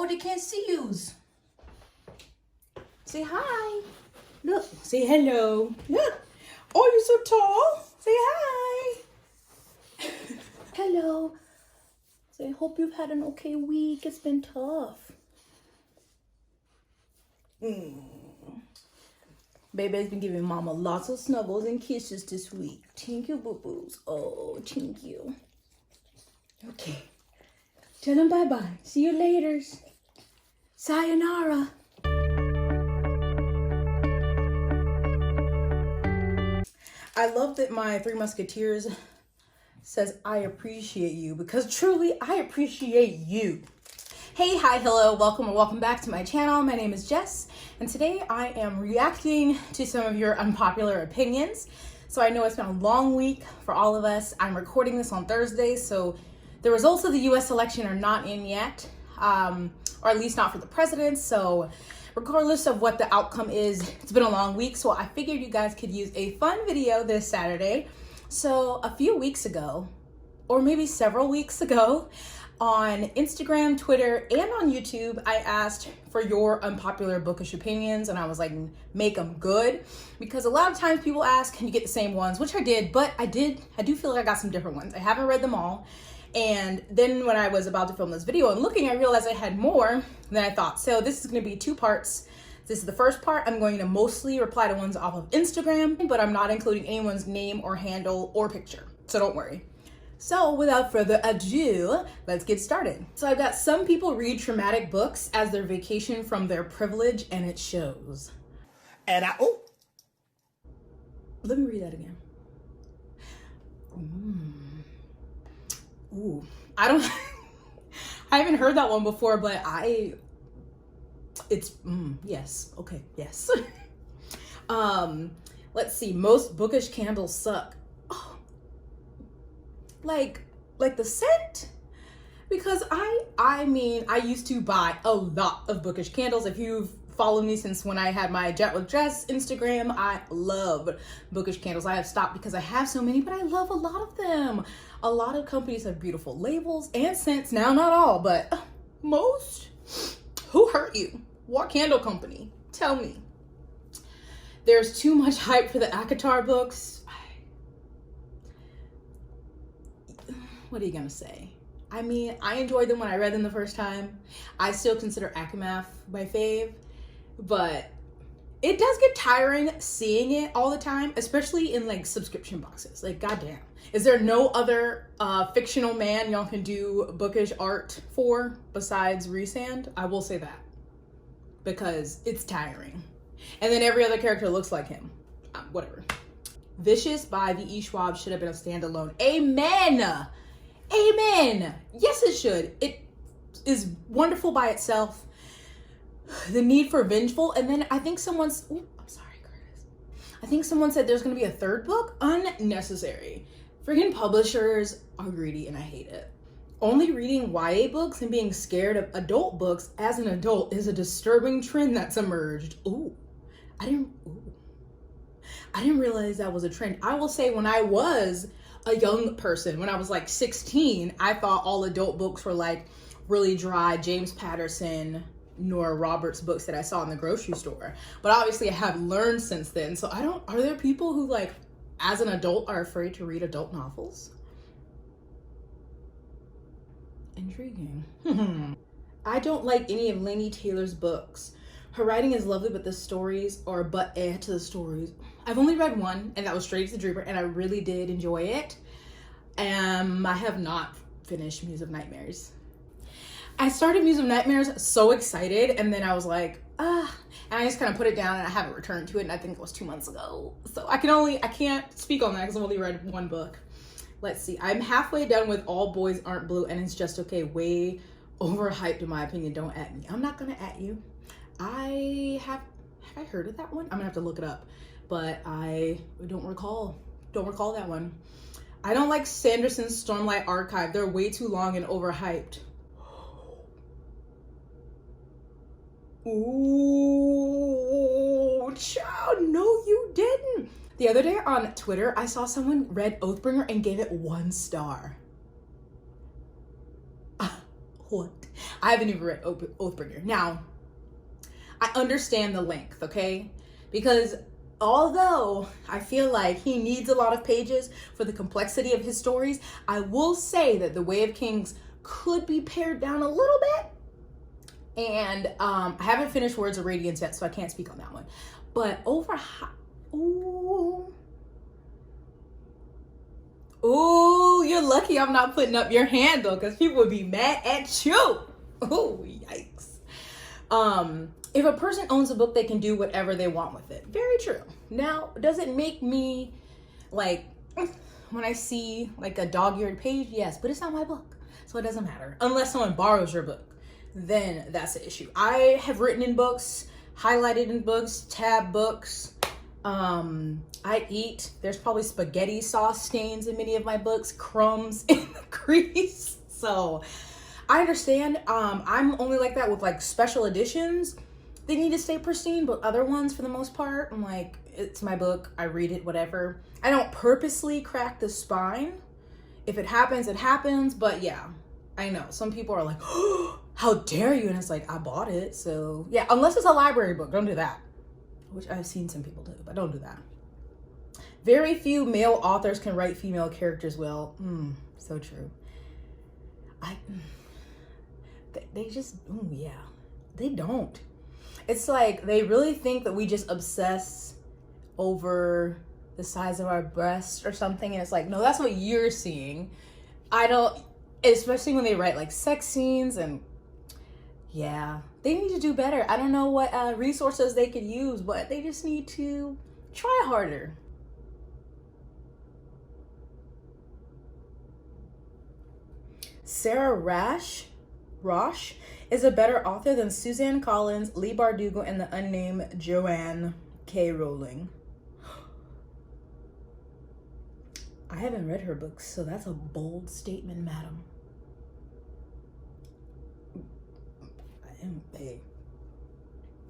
they can't see yous. Say hi. Look, say hello. Look. Oh, you're so tall. Say hi. Hello. Say, hope you've had an okay week. It's been tough. Baby's been giving mama lots of snuggles and kisses this week. Thank you, boo-boos. Oh, thank you. Okay. Tell them bye-bye. See you later. Sayonara. I love that my Three Musketeers says, I appreciate you, because truly I appreciate you. Hey, hi, hello, welcome or welcome back to my channel. My name is Jess, and today I am reacting to some of your unpopular opinions. So I know it's been a long week for all of us. I'm recording this on Thursday, so the results of the US election are not in yet, or at least not for the president. So regardless of what the outcome is, it's been a long week, so I figured you guys could use a fun video this Saturday. So a few weeks ago, or maybe several weeks ago, on Instagram, Twitter, and on YouTube, I asked for your unpopular bookish opinions, and I was like, make them good, because a lot of times people ask, can you get the same ones, which I did, but I do feel like I got some different ones. I haven't read them all, and then when I was about to film this video and looking, I realized I had more than I thought. So this is going to be two parts. This is the first part. I'm going to mostly reply to ones off of Instagram, but I'm not including anyone's name or handle or picture, so don't worry. So without further ado, let's get started. So I've got some people read traumatic books as their vacation from their privilege, and it shows. And Let me read that again. Ooh, I haven't heard that one before, but yes, okay, yes. Let's see, most bookish candles suck. Like the scent, because I mean I used to buy a lot of bookish candles. If you've followed me since when I had my Jet with Jess Instagram, I love bookish candles. I have stopped because I have so many, but I love a lot of them. A lot of companies have beautiful labels and scents. Now, not all, but most. Who hurt you? What candle company? Tell me. There's too much hype for the ACOTAR books. What are you gonna say? I mean, I enjoyed them when I read them the first time. I still consider ACOMAF my fave, but it does get tiring seeing it all the time, especially in like subscription boxes. Like, goddamn. Is there no other fictional man y'all can do bookish art for besides Rhysand? I will say that, because it's tiring. And then every other character looks like him. Whatever. Vicious by V.E. Schwab should have been a standalone. Amen! Amen! Yes, it should. It is wonderful by itself. The need for vengeful, and then I think I'm sorry, Curtis. I think someone said there's gonna be a third book. Unnecessary. Freaking publishers are greedy and I hate it. Only reading YA books and being scared of adult books as an adult is a disturbing trend that's emerged. I didn't realize that was a trend. I will say, when I was a young person, when I was like 16, I thought all adult books were like really dry James Patterson, Nora Roberts books that I saw in the grocery store. But obviously I have learned since then. So are there people who like, as an adult, are afraid to read adult novels? Intriguing. I don't like any of Laini Taylor's books. Her writing is lovely, but the stories are to the stories. I've only read one, and that was Straight to the Dreamer, and I really did enjoy it. I have not finished Muse of Nightmares. I started Muse of Nightmares so excited, and then I was like, and I just kind of put it down, and I haven't returned to it, and I think it was 2 months ago. So I can't speak on that because I've only read one book. Let's see. I'm halfway done with All Boys Aren't Blue, and it's just okay. Way overhyped in my opinion. Don't at me. I'm not gonna at you. Have I heard of that one? I'm gonna have to look it up, but I don't recall that one. I don't like Sanderson's Stormlight Archive. They're way too long and overhyped. Ooh, child, no you didn't. The other day on Twitter, I saw someone read Oathbringer and gave it 1 star. What? I haven't even read Oathbringer. Now, I understand the length, okay? Because although I feel like he needs a lot of pages for the complexity of his stories, I will say that The Way of Kings could be pared down a little bit. And I haven't finished Words of Radiance yet, so I can't speak on that one. But Ooh, you're lucky I'm not putting up your handle because people would be mad at you. Oh, yikes. If a person owns a book, they can do whatever they want with it. Very true. Now, does it make me like, when I see like a dog-eared page? Yes, but it's not my book, so it doesn't matter. Unless someone borrows your book, then that's the issue. I have written in books, highlighted in books, tab books. I eat. There's probably spaghetti sauce stains in many of my books, crumbs in the crease. So I understand. I'm only like that with like special editions. They need to stay pristine, but other ones, for the most part, I'm like, it's my book. I read it, whatever. I don't purposely crack the spine. If it happens, it happens. But yeah, I know some people are like, oh, how dare you? And it's like, I bought it. So yeah, unless it's a library book, don't do that. Which I've seen some people do, but don't do that. Very few male authors can write female characters well. So true. They just, yeah, they don't. It's like they really think that we just obsess over the size of our breast or something. And it's like, no, that's what you're seeing. I don't, especially when they write like sex scenes and yeah, they need to do better. I don't know what resources they could use, but they just need to try harder. Sarah Rosh is a better author than Suzanne Collins, Leigh Bardugo, and the unnamed Joanne K. Rowling. I haven't read her books, so that's a bold statement, madam.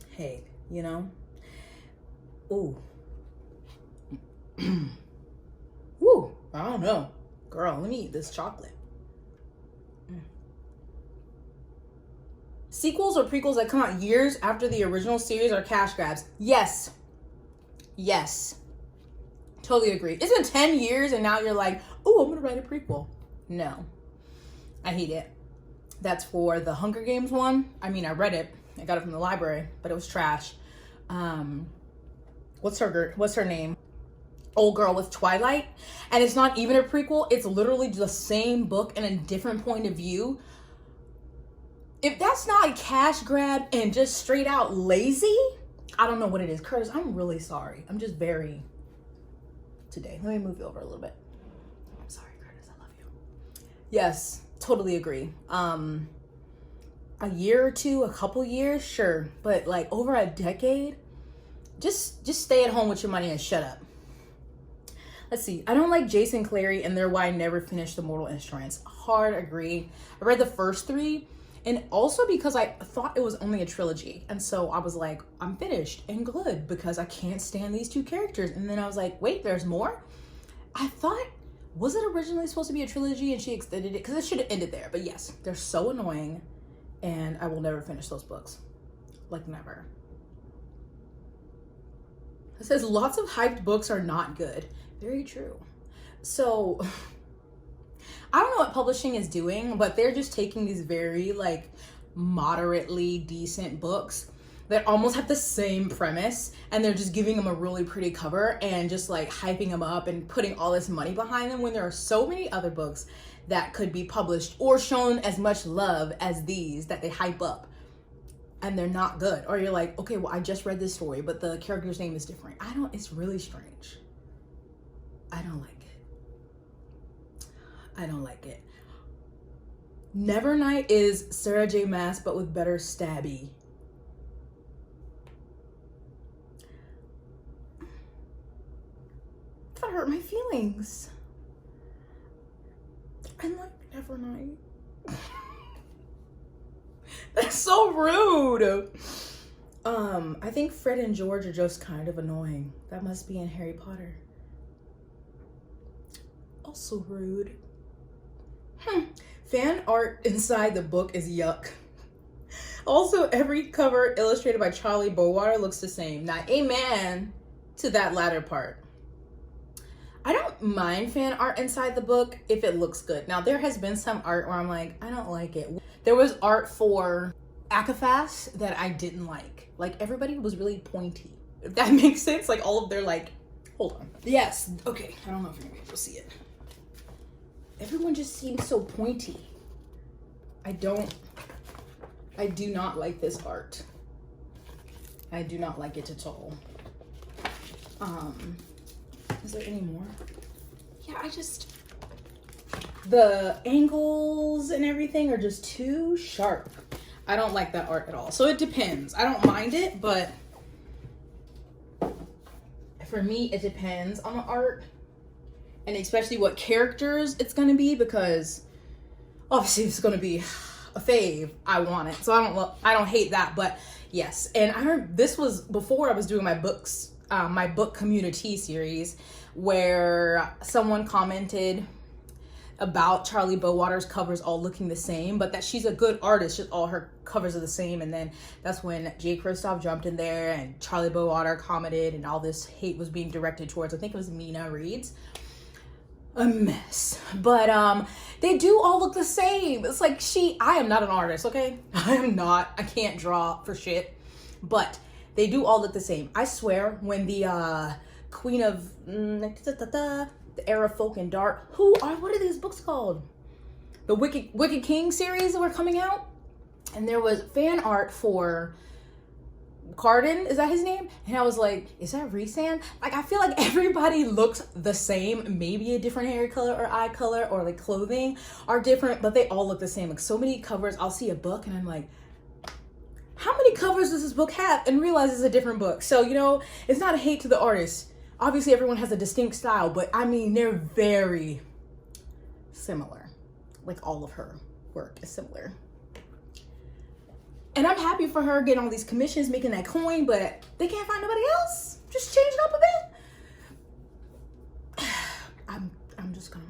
Hey, you know? Ooh. Woo, I don't know. Girl, let me eat this chocolate. Sequels or prequels that come out years after the original series are cash grabs. Yes. Yes. Totally agree. Isn't 10 years and now you're like, oh, I'm going to write a prequel. No. I hate it. That's for the Hunger Games one. I mean, I read it. I got it from the library, but it was trash. What's her name? Old girl with Twilight. And it's not even a prequel. It's literally the same book and a different point of view. If that's not a cash grab and just straight out lazy, I don't know what it is. Curtis, I'm really sorry. I'm just very today. Let me move you over a little bit. I'm sorry, Curtis. I love you. Yes, totally agree. A year or two, a couple years, sure. But like over a decade, just stay at home with your money and shut up. Let's see. I don't like Jason Clary and they're why I never finished The Mortal Instruments. Hard agree. I read the first 3. And also because I thought it was only a trilogy. And so I was like, I'm finished and good because I can't stand these 2 characters. And then I was like, wait, there's more? I thought, was it originally supposed to be a trilogy and she extended it? Because it should have ended there. But yes, they're so annoying. And I will never finish those books. Like never. It says lots of hyped books are not good. Very true. So I don't know what publishing is doing, but they're just taking these very like moderately decent books that almost have the same premise and they're just giving them a really pretty cover and just like hyping them up and putting all this money behind them when there are so many other books that could be published or shown as much love as these that they hype up and they're not good. Or you're like, okay, well, I just read this story, but the character's name is different. It's really strange. I don't like it. Nevernight is Sarah J. Maas, but with better stabby. That hurt my feelings. I like Nevernight. That's so rude. I think Fred and George are just kind of annoying. That must be in Harry Potter. Also rude. Fan art inside the book is yuck. Also, every cover illustrated by Charlie Bowater looks the same. Now, amen to that latter part. I don't mind fan art inside the book if it looks good. Now, there has been some art where I'm like, I don't like it. There was art for Akathas that I didn't like. Like, everybody was really pointy. If that makes sense. Like, all of their, like, hold on. Yes, okay. I don't know if you're gonna be able to see it. Everyone just seems so pointy. I do not like this art. I do not like it at all. Is there any more? Yeah, the angles and everything are just too sharp. I don't like that art at all. So it depends. I don't mind it, but for me, it depends on the art and especially what characters it's gonna be, because obviously if it's gonna be a fave, I want it. So I don't hate that, but yes. And I heard this was before I was doing my books, my book community series, where someone commented about Charlie Bowater's covers all looking the same, but that she's a good artist, just all her covers are the same. And then that's when Jay Kristoff jumped in there and Charlie Bowater commented, and all this hate was being directed towards, I think it was Mina Reed's. A mess. But they do all look the same. It's like, I am not an artist, okay? I am not. I can't draw for shit. But they do all look the same. I swear, when the Queen of the Era Folk and Dark, what are these books called? The Wicked King series that were coming out, and there was fan art for Cardin, is that his name? And I was like, is that Rhysand? Like, I feel like everybody looks the same. Maybe a different hair color or eye color or like clothing are different, but they all look the same. Like, so many covers, I'll see a book and I'm like, how many covers does this book have? And realize it's a different book. So, you know, it's not a hate to the artist. Obviously, everyone has a distinct style, but I mean, they're very similar. Like, all of her work is similar. And I'm happy for her getting all these commissions, making that coin, but they can't find nobody else. Just change it up a bit. I'm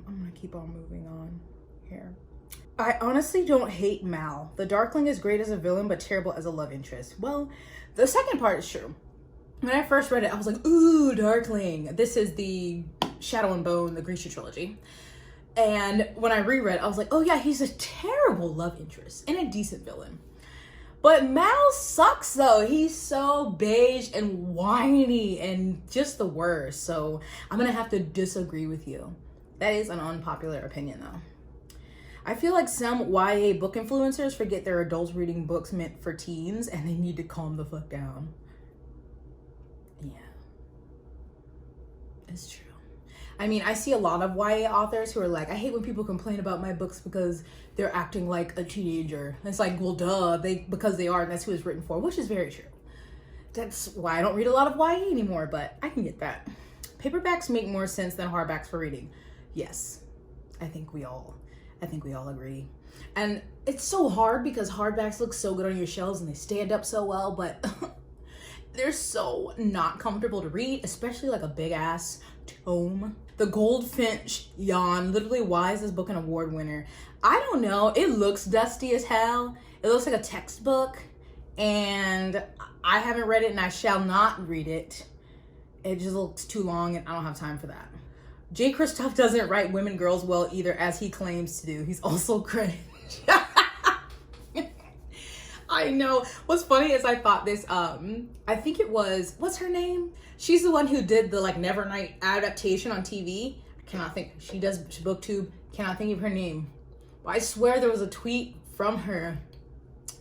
gonna keep on moving on here. I honestly don't hate Mal. The Darkling is great as a villain, but terrible as a love interest. Well, the second part is true. When I first read it, I was like, ooh, Darkling. This is the Shadow and Bone, the Grisha trilogy. And when I reread, I was like, oh yeah, he's a terrible love interest and a decent villain. But Mal sucks though. He's so beige and whiny and just the worst. So I'm gonna have to disagree with you. That is an unpopular opinion though. I feel like some YA book influencers forget they're adults reading books meant for teens and they need to calm the fuck down. Yeah, it's true. I mean, I see a lot of YA authors who are like, I hate when people complain about my books because they're acting like a teenager. And it's like, well, duh, because they are, and that's who it's written for, which is very true. That's why I don't read a lot of YA anymore, but I can get that. Paperbacks make more sense than hardbacks for reading. Yes, I think we all agree. And it's so hard because hardbacks look so good on your shelves and they stand up so well, but they're so not comfortable to read, especially like a big ass tome. The Goldfinch Yawn, literally, why is this book an award winner? I don't know. It looks dusty as hell. It looks like a textbook, and I haven't read it and I shall not read it. It just looks too long and I don't have time for that. Jay Kristoff doesn't write women girls well either, as he claims to do. He's also cringe. I know. What's funny is I thought this, I think it was, what's her name? She's the one who did the like Nevernight adaptation on TV. I cannot think. She does BookTube. Cannot think of her name. But I swear there was a tweet from her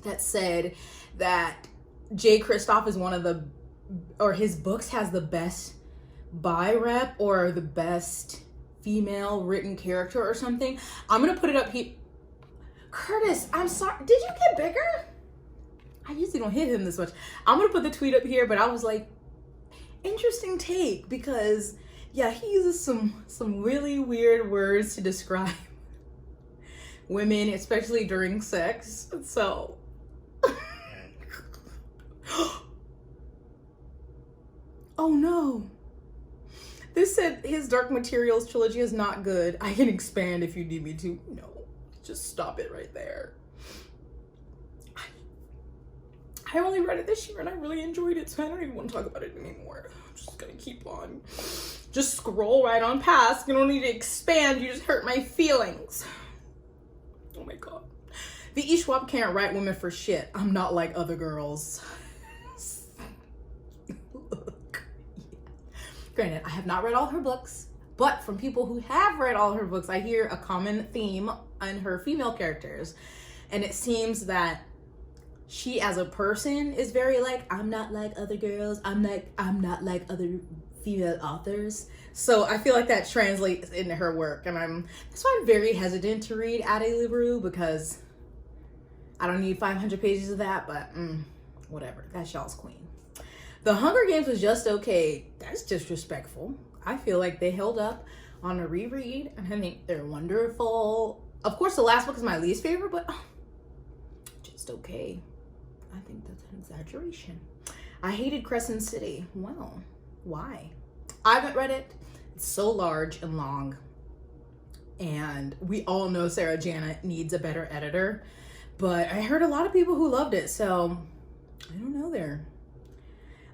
that said that Jay Kristoff is one of the, or his books has the best bi rep or the best female written character or something. I'm gonna put it up here. Curtis, I'm sorry. Did you get bigger? I usually don't hit him this much. I'm gonna put the tweet up here, but I was like, interesting take, because yeah, he uses some really weird words to describe women, especially during sex. So oh no. This said his Dark Materials trilogy is not good. I can expand if you need me to. No, Just stop it right there. I only read it this year and I really enjoyed it, so I don't even want to talk about it anymore. I'm just gonna keep on. Just scroll right on past. You don't need to expand, you just hurt my feelings. Oh my god. V.E. Schwab can't write women for shit. I'm not like other girls. Look. Yeah. Granted, I have not read all her books, but from people who have read all her books, I hear a common theme on her female characters. And it seems that she as a person is very like, I'm not like other girls. I'm not like other female authors. So I feel like that translates into her work. And that's why I'm very hesitant to read Ade Libru, because I don't need 500 pages of that, but whatever. That's y'all's queen. The Hunger Games was just okay. That's disrespectful. I feel like they held up on a reread, and I think they're wonderful. Of course, the last book is my least favorite, but just okay. I think that's an exaggeration. I hated Crescent City. Well, why? I haven't read it. It's so large and long, and we all know Sarah Janet needs a better editor, but I heard a lot of people who loved it, so I don't know there.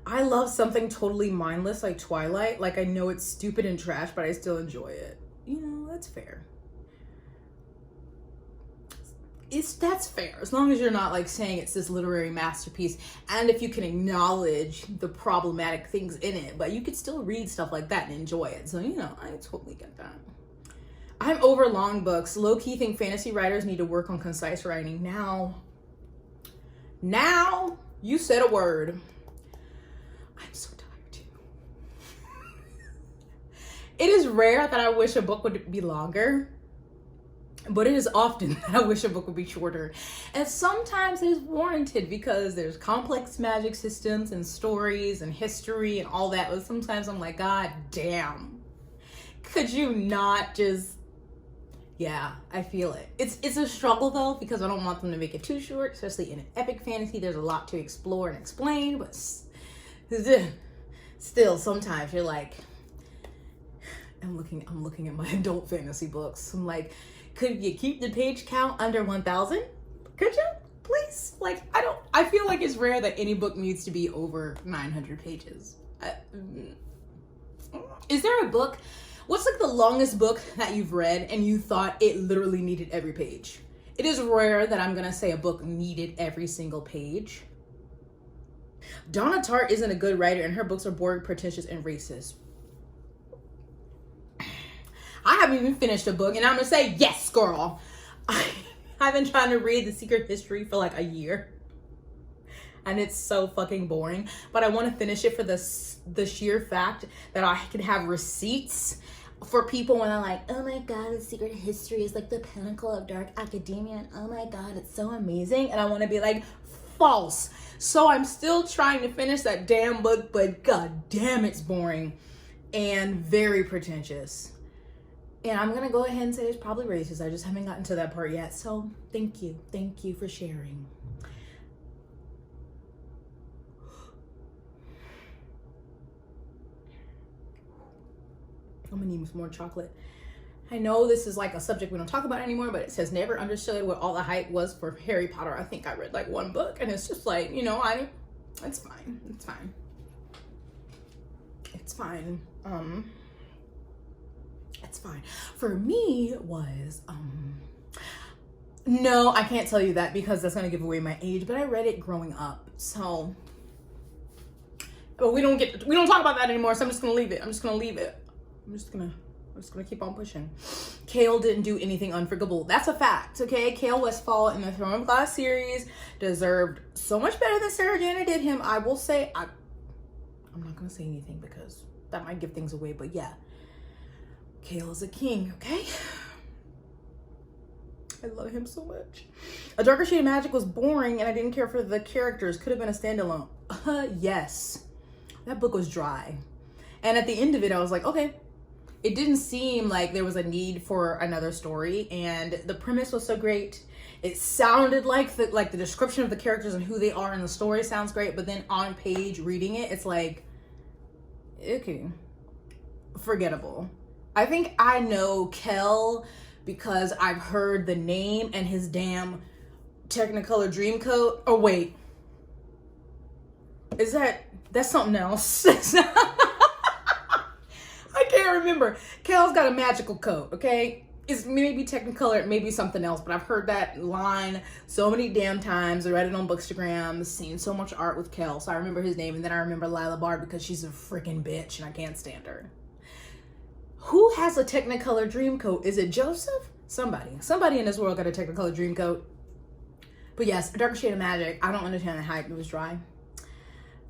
I love something totally mindless like Twilight. Like, I know it's stupid and trash, but I still enjoy it. You know, that's fair. That's fair, as long as you're not like saying it's this literary masterpiece, and if you can acknowledge the problematic things in it, but you could still read stuff like that and enjoy it. So, you know, I totally get that. I'm over long books. Low-key think fantasy writers need to work on concise writing. Now you said a word. I'm so tired too. It is rare that I wish a book would be longer, but it is often that I wish a book would be shorter. And sometimes it is warranted because there's complex magic systems and stories and history and all that. But sometimes I'm like, God damn. Could you not just... Yeah, I feel it. It's a struggle though, because I don't want them to make it too short, especially in an epic fantasy. There's a lot to explore and explain, but still sometimes you're like, I'm looking at my adult fantasy books. I'm like, could you keep the page count under 1,000? Could you, please? Like, I feel like it's rare that any book needs to be over 900 pages. Is there a book, what's like the longest book that you've read and you thought it literally needed every page? It is rare that I'm gonna say a book needed every single page. Donna Tartt isn't a good writer and her books are boring, pretentious, and racist. I haven't even finished a book and I'm gonna say, yes, girl. I've been trying to read The Secret History for like a year. And it's so fucking boring. But I want to finish it for the sheer fact that I can have receipts for people when they're like, oh my god, The Secret History is like the pinnacle of dark academia. And oh my god, it's so amazing. And I want to be like, false. So I'm still trying to finish that damn book, but god damn, it's boring and very pretentious. And I'm gonna go ahead and say it's probably racist. I just haven't gotten to that part yet. So thank you for sharing. I'm gonna need some more chocolate. I know this is like a subject we don't talk about anymore, but it says never understood what all the hype was for Harry Potter. I think I read like one book and it's just like, you know, it's fine. It's fine. It's fine. It's fine. For me, it was, no, I can't tell you that because that's gonna give away my age, but I read it growing up. So, but we don't talk about that anymore. So I'm just gonna leave it. I'm just gonna keep on pushing. Kale didn't do anything unforgivable. That's a fact, okay? Kale Westfall in the Throne of Glass series deserved so much better than Sarah Janet did him. I will say, I'm not gonna say anything because that might give things away, but yeah. Kale is a king, okay? I love him so much. A Darker Shade of Magic was boring and I didn't care for the characters. Could have been a standalone. Yes. That book was dry. And at the end of it, I was like, okay. It didn't seem like there was a need for another story, and the premise was so great. It sounded like the description of the characters and who they are in the story sounds great, but then on page reading it, it's like, okay, forgettable. I think I know Kel because I've heard the name and his damn Technicolor Dreamcoat. Oh wait, that's something else? I can't remember. Kel's got a magical coat, okay? It's maybe Technicolor, maybe something else, but I've heard that line so many damn times. I read it on Bookstagram, seen so much art with Kel, so I remember his name, and then I remember Lila Bard because she's a freaking bitch and I can't stand her. Who has a Technicolor Dreamcoat? Is it Joseph? Somebody in this world got a Technicolor Dreamcoat. But yes, A Darker Shade of Magic. I don't understand the hype. It was dry.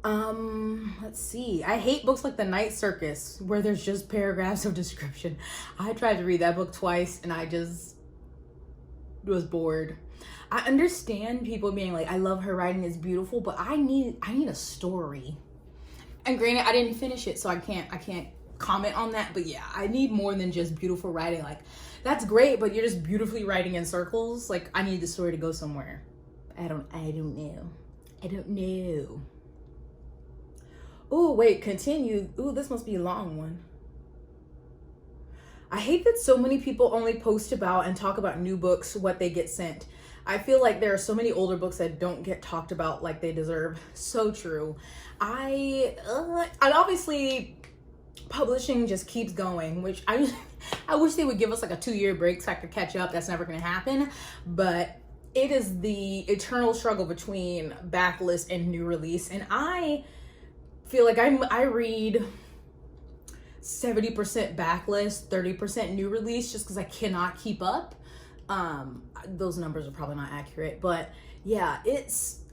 Let's see. I hate books like The Night Circus where there's just paragraphs of description. I tried to read that book twice and I just was bored. I understand people being like, I love her writing, it's beautiful, but I need a story. And granted, I didn't finish it, so I can't comment on that, but yeah, I need more than just beautiful writing. Like, that's great, but you're just beautifully writing in circles. Like, I need the story to go somewhere. I don't know. Oh, wait, continue. Ooh, this must be a long one. I hate that so many people only post about and talk about new books, what they get sent. I feel like there are so many older books that don't get talked about like they deserve. So true. And obviously publishing just keeps going, which I wish they would give us like a 2-year break so I could catch up. That's never going to happen. But it is the eternal struggle between backlist and new release. And I feel like I read 70% backlist, 30% new release, just because I cannot keep up. Those numbers are probably not accurate, but yeah,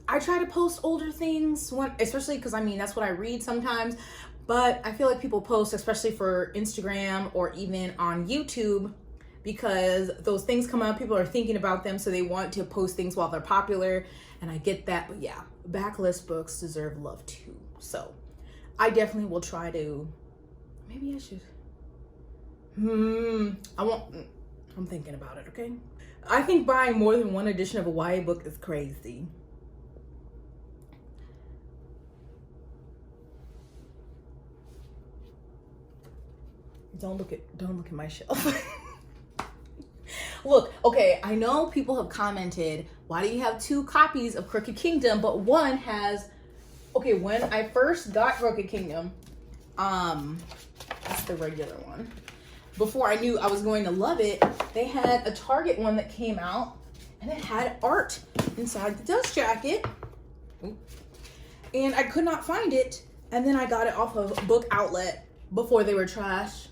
I try to post older things, especially because that's what I read sometimes. But I feel like people post, especially for Instagram or even on YouTube, because those things come up, people are thinking about them, so they want to post things while they're popular, and I get that. But yeah, backlist books deserve love too. So I definitely will try to, maybe I should, I'm thinking about it, okay? I think buying more than one edition of a YA book is crazy. Don't look at my shelf. Look, okay, I know people have commented, why do you have 2 copies of Crooked Kingdom, but one has, okay, when I first got Crooked Kingdom, that's the regular one. Before I knew I was going to love it, they had a Target one that came out, and it had art inside the dust jacket. And I could not find it, and then I got it off of Book Outlet before they were trash.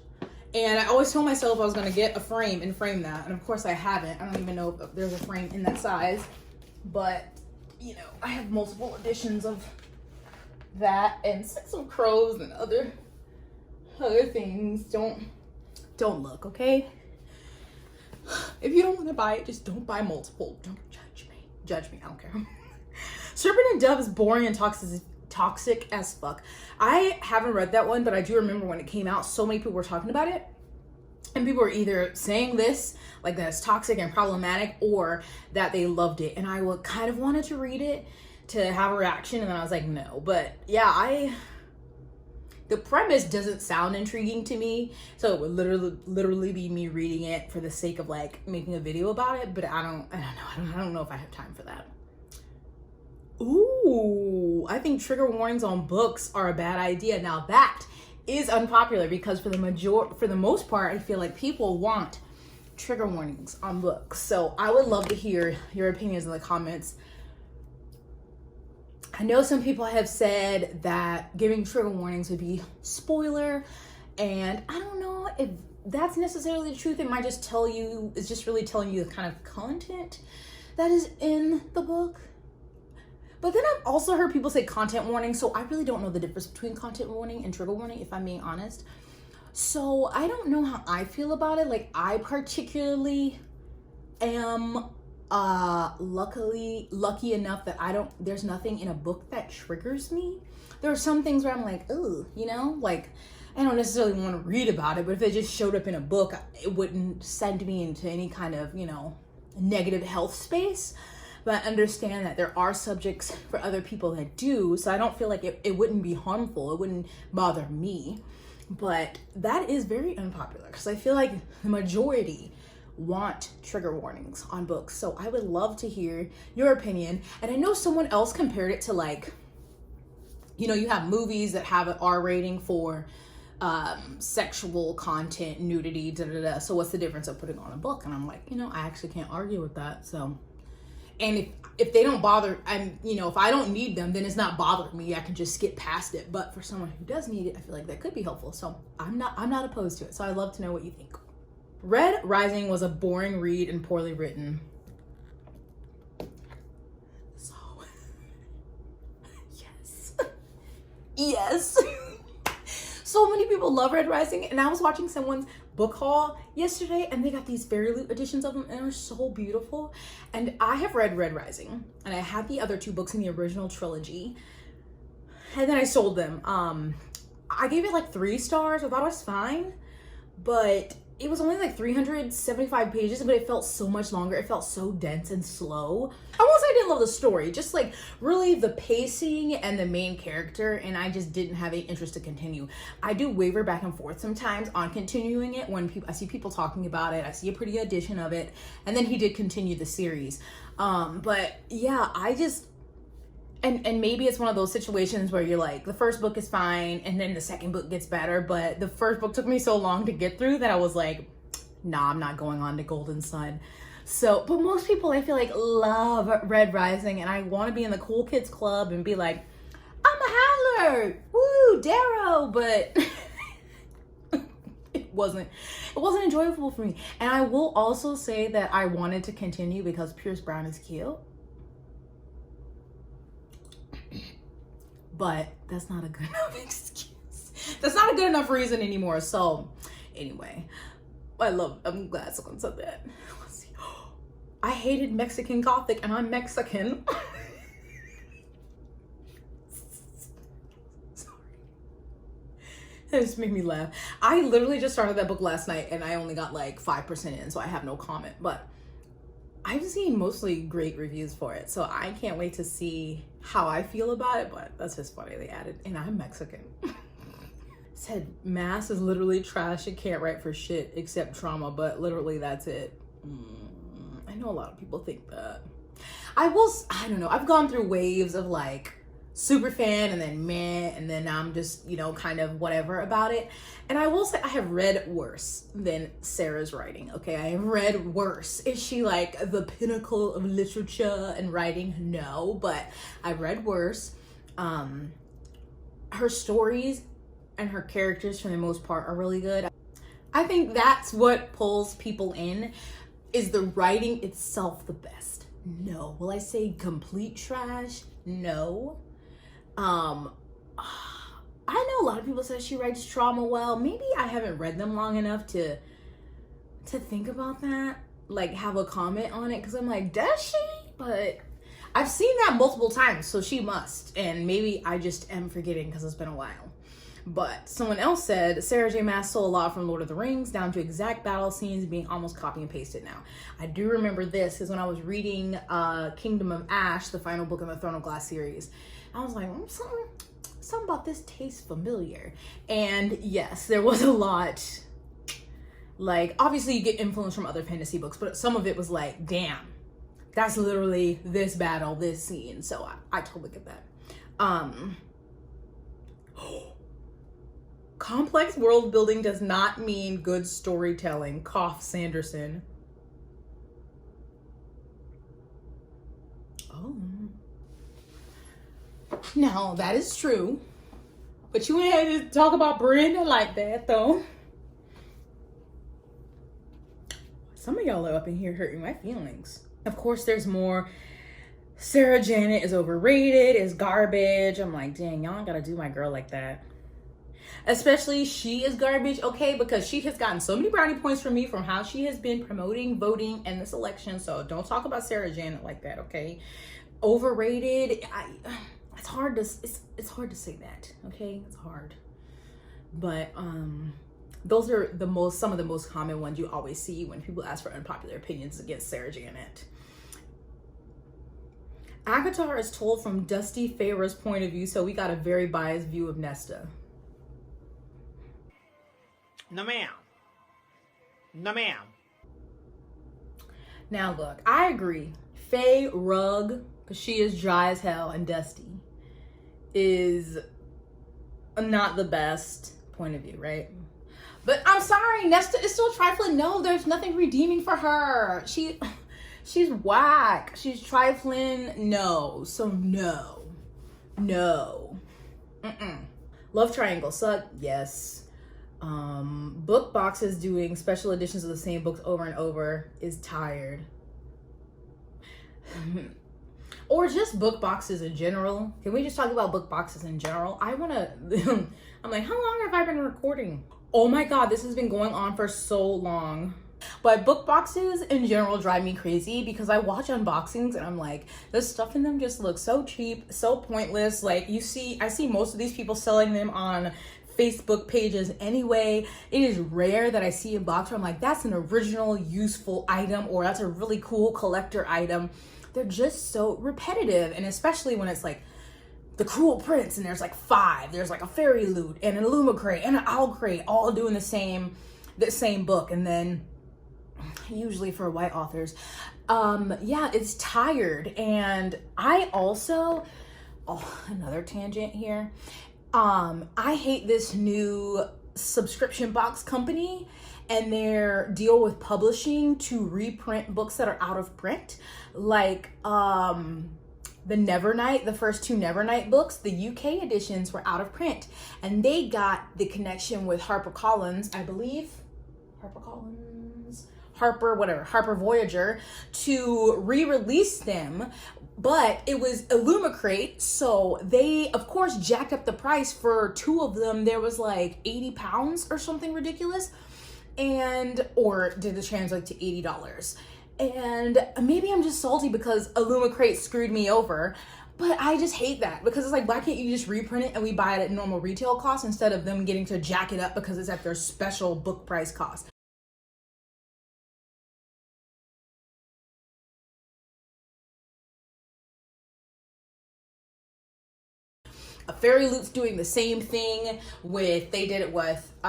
And I always told myself I was going to get a frame and frame that, and of course I haven't. I don't even know if there's a frame in that size, but you know, I have multiple editions of that and some crows and other things. Don't look, okay? If you don't want to buy it, just don't buy multiple. Don't judge me. Judge me, I don't care. Serpent and Dove is boring and toxic as fuck. I haven't read that one, but I do remember when it came out, so many people were talking about it. And people were either saying this, like that it's toxic and problematic, or that they loved it. And I kind of wanted to read it to have a reaction, and then I was like, no. But yeah, the premise doesn't sound intriguing to me, so it would literally be me reading it for the sake of like making a video about it. But I don't know if I have time for that. Ooh, I think trigger warnings on books are a bad idea. Now that is unpopular because for the most part, I feel like people want trigger warnings on books. So I would love to hear your opinions in the comments. I know some people have said that giving trigger warnings would be spoiler, and I don't know if that's necessarily the truth. It might just it's just really telling you the kind of content that is in the book. But then I've also heard people say content warning, so I really don't know the difference between content warning and trigger warning, if I'm being honest. So I don't know how I feel about it. Like, I particularly am lucky enough that there's nothing in a book that triggers me. There are some things where I'm like, ooh, you know, like I don't necessarily want to read about it, but if it just showed up in a book, it wouldn't send me into any kind of, you know, negative health space. But I understand that there are subjects for other people that do, so I don't feel like it wouldn't be harmful. It wouldn't bother me. But that is very unpopular because I feel like the majority want trigger warnings on books. So I would love to hear your opinion. And I know someone else compared it to like, you know, you have movies that have an R rating for sexual content, nudity, so what's the difference of putting on a book? And I'm like, you know, I actually can't argue with that. So, and if they don't bother, you know, if I don't need them, then it's not bothering me. I can just skip past it. But for someone who does need it, I feel like that could be helpful. So I'm not opposed to it. So I'd love to know what you think. Red Rising was a boring read and poorly written. So yes. So many people love Red Rising, and I was watching someone's book haul yesterday, and they got these fairy loot editions of them, and they're so beautiful. And I have read Red Rising, and I had the other two books in the original trilogy, and then I sold them. I gave it like 3 stars. I thought it was fine, but it was only like 375 pages, but it felt so much longer. It felt so dense and slow. I won't say I didn't love the story, just like really the pacing and the main character, and I just didn't have any interest to continue. I do waver back and forth sometimes on continuing it when I see people talking about it. I see a pretty edition of it, and then he did continue the series. But yeah, I just, and maybe it's one of those situations where you're like, the first book is fine and then the second book gets better, but the first book took me so long to get through that I was like, nah, I'm not going on to Golden Sun. So, but most people I feel like love Red Rising, and I want to be in the cool kids club and be like, I'm a howler, woo, Darrow, but it wasn't enjoyable for me. And I will also say that I wanted to continue because Pierce Brown is cute. But that's not a good enough excuse. That's not a good enough reason anymore. So anyway, I'm glad someone said that. Let's see. I hated Mexican Gothic, and I'm Mexican. Sorry. That just made me laugh. I literally just started that book last night, and I only got like 5% in, so I have no comment. But I've seen mostly great reviews for it, so I can't wait to see how I feel about it. But that's just funny they added, and I'm Mexican. Said Mass is literally trash. It can't write for shit except trauma, but literally that's it. I know a lot of people think that. I don't know, I've gone through waves of like super fan and then meh, and then I'm just, you know, kind of whatever about it. And I will say I have read worse than Sarah's writing. Okay, I have read worse. Is she like the pinnacle of literature and writing? No, but I've read worse. Her stories and her characters for the most part are really good. I think that's what pulls people in. Is the writing itself the best? No. Will I say complete trash? No. I know a lot of people say she writes trauma well. Maybe I haven't read them long enough to think about that, like have a comment on it, because I'm like, does she? But I've seen that multiple times, so she must. And maybe I just am forgetting because it's been a while. But someone else said Sarah J. Maas stole a lot from Lord of the Rings, down to exact battle scenes being almost copy and pasted now. I do remember this because when I was reading Kingdom of Ash, the final book in the Throne of Glass series, I was like, something about this tastes familiar. And yes, there was a lot. Like, obviously you get influence from other fantasy books, but some of it was like, damn, that's literally this battle, this scene. So I totally get that. Complex world building does not mean good storytelling. Cough, Sanderson. Oh. Now, that is true. But you ain't had to talk about Brenda like that, though. Some of y'all are up in here hurting my feelings. Of course, there's more. Sarah Janet is overrated, is garbage. I'm like, dang, y'all ain't gotta do my girl like that. Especially she is garbage, okay, because she has gotten so many brownie points from me from how she has been promoting voting in this election. So don't talk about Sarah Janet like that, okay? Overrated. It's hard to say that, okay? It's hard. But those are some of the most common ones you always see when people ask for unpopular opinions against Sarah Janet. Akatar is told from Dusty Farah's point of view, so we got a very biased view of Nesta. No ma'am. No ma'am. Now look, I agree. Faye Rugg, because she is dry as hell and dusty, is not the best point of view, right? But I'm sorry, Nesta is still trifling. No, there's nothing redeeming for her. She's whack. She's trifling. No. So no. Love Triangle suck. Yes. Book boxes doing special editions of the same books over and over is tired. Or just book boxes in general. Can we just talk about book boxes in general? I'm like, how long have I been recording? Oh my God, this has been going on for so long. But book boxes in general drive me crazy because I watch unboxings and I'm like, the stuff in them just looks so cheap, so pointless. Like I see most of these people selling them on Facebook pages anyway. It is rare that I see a box where I'm like, that's an original useful item, or that's a really cool collector item. They're just so repetitive, and especially when it's like the Cruel Prince and there's like 5. There's like a Fairy Loot and an Illumicrate and an Owl Crate all doing the same book, and then usually for white authors. Yeah, it's tired. And I also, another tangent here. I hate this new subscription box company and their deal with publishing to reprint books that are out of print. Like, the Nevernight, the first 2 Nevernight books, the UK editions were out of print, and they got the connection with HarperCollins, I believe, Harper Voyager, to re-release them, but it was Illumicrate, so they of course jacked up the price. For 2 of them there was like £80 or something ridiculous, or did it translate to $80? And maybe I'm just salty because Illumicrate screwed me over, but I just hate that because it's like, why can't you just reprint it and we buy it at normal retail cost instead of them getting to jack it up because it's at their special book price cost? Fairy Loot's doing the same thing with, they did it with the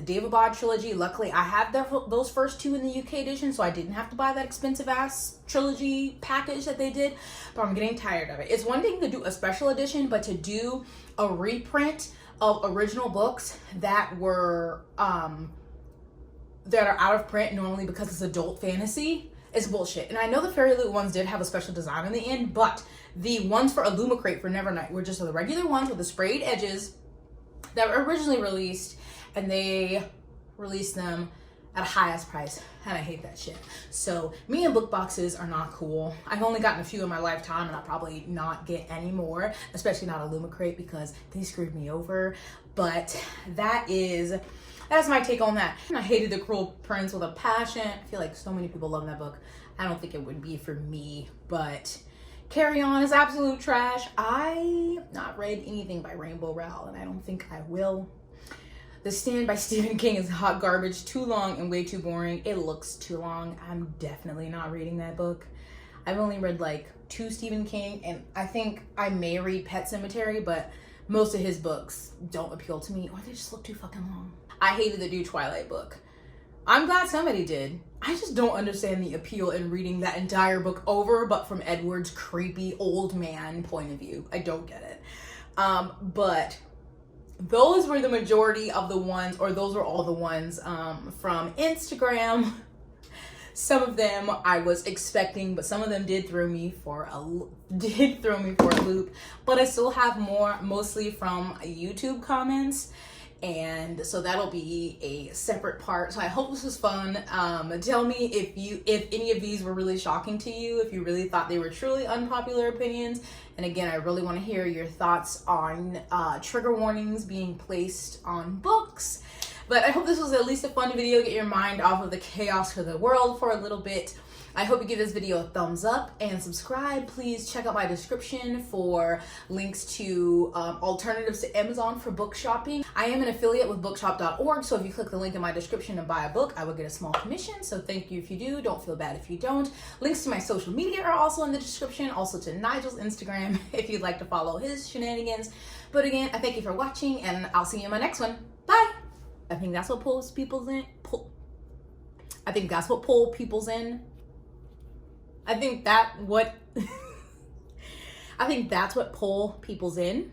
Daevabad trilogy. Luckily, I have those first 2 in the UK edition, so I didn't have to buy that expensive ass trilogy package that they did, but I'm getting tired of it. It's one thing to do a special edition, but to do a reprint of original books that were, that are out of print normally because it's adult fantasy is bullshit. And I know the Fairy Loot ones did have a special design in the end, but the ones for Illumicrate for Nevernight were just the regular ones with the sprayed edges that were originally released, and they released them at a high-ass price, and I hate that shit. So me and book boxes are not cool. I've only gotten a few in my lifetime, and I'll probably not get any more, especially not Illumicrate because they screwed me over. But that's my take on that. And I hated The Cruel Prince with a passion. I feel like so many people love that book. I don't think it would be for me, but Carry On is absolute trash. I not read anything by Rainbow Rowell, and I don't think I will. The Stand by Stephen King is hot garbage, too long and way too boring. It looks too long. I'm definitely not reading that book. I've only read like 2 Stephen King, and I think I may read Pet Sematary, but most of his books don't appeal to me, or they just look too fucking long. I hated the new Twilight book. I'm glad somebody did. I just don't understand the appeal in reading that entire book over, but from Edward's creepy old man point of view. I don't get it. But those were the majority of the ones, or those were all the ones from Instagram. Some of them I was expecting, but some of them did throw me for a loop. But I still have more, mostly from YouTube comments. And so that'll be a separate part. So I hope this was fun. Tell me if any of these were really shocking to you, if you really thought they were truly unpopular opinions. And again, I really want to hear your thoughts on trigger warnings being placed on books. But I hope this was at least a fun video, get your mind off of the chaos of the world for a little bit. I hope you give this video a thumbs up and subscribe. Please check out my description for links to alternatives to Amazon for book shopping. I am an affiliate with bookshop.org, so if you click the link in my description and buy a book, I will get a small commission. So thank you if you do. Don't feel bad if you don't. Links to my social media are also in the description, also to Nigel's Instagram if you'd like to follow his shenanigans. But again, I thank you for watching, and I'll see you in my next one. Bye! I think that's what pulls people in. I think that's what pulls people's in. I think that's what pull people's in.